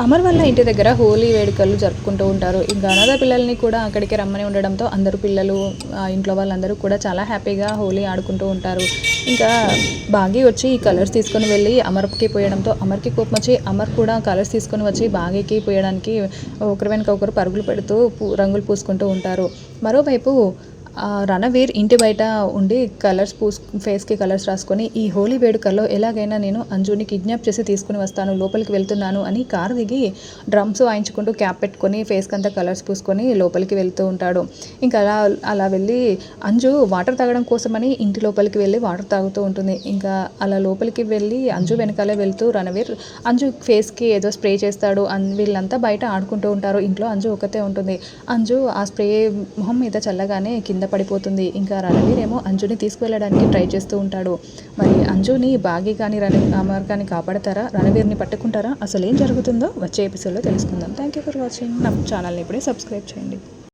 అమర్ వాళ్ళ ఇంటి దగ్గర హోలీ వేడుకలు జరుపుకుంటూ ఉంటారు. ఇంకా అనాథ పిల్లల్ని కూడా అక్కడికి రమ్మని ఉండడంతో అందరూ పిల్లలు ఇంట్లో వాళ్ళందరూ కూడా చాలా హ్యాపీగా హోలీ ఆడుకుంటూ ఉంటారు. ఇంకా బాగి వచ్చి ఈ కలర్స్ తీసుకొని వెళ్ళి అమర్కి పోయడంతో అమర్కి కోపం వచ్చి అమర్ కూడా కలర్స్ తీసుకొని వచ్చి బాగీకి పోయడానికి ఒకరి వెనక ఒకరు పరుగులు పెడుతూ రంగులు పూసుకుంటూ ఉంటారు. మరోవైపు రణవీర్ ఇంటి బయట ఉండి ఫేస్కి కలర్స్ రాసుకొని ఈ హోలీ వేడుకల్లో ఎలాగైనా నేను అంజుని కిడ్నాప్ చేసి తీసుకుని వస్తాను, లోపలికి వెళ్తున్నాను అని కారు దిగి డ్రమ్స్ వాయించుకుంటూ క్యాప్ పెట్టుకొని ఫేస్కి అంతా కలర్స్ పూసుకొని లోపలికి వెళ్తూ ఉంటాడు. ఇంకా అలా వెళ్ళి అంజు వాటర్ తాగడం కోసమని ఇంటి లోపలికి వెళ్ళి వాటర్ తాగుతూ ఉంటుంది. ఇంకా అలా లోపలికి వెళ్ళి అంజు వెనకాలే వెళ్తూ రణవీర్ అంజు ఫేస్కి ఏదో స్ప్రే చేస్తాడు. వీళ్ళంతా బయట ఆడుకుంటూ ఉంటారు. ఇంట్లో అంజు ఒకతే ఉంటుంది. అంజు ఆ స్ప్రే మొహం మీద చల్లగానే కింద పడిపోతుంది. ఇంకా రణవీర్ ఏమో అంజుని తీసుకువెళ్ళడానికి ట్రై చేస్తూ ఉంటాడు. మరి అంజుని బాగి కానీ అమర్ కానీ కాపాడతారా, రణవీర్ని పట్టుకుంటారా, అసలు ఏం జరుగుతుందో వచ్చే ఎపిసోడ్లో తెలుసుకుందాం. Thank you for watching. నా ఛానల్ని ఇప్పుడే సబ్స్క్రైబ్ చేయండి.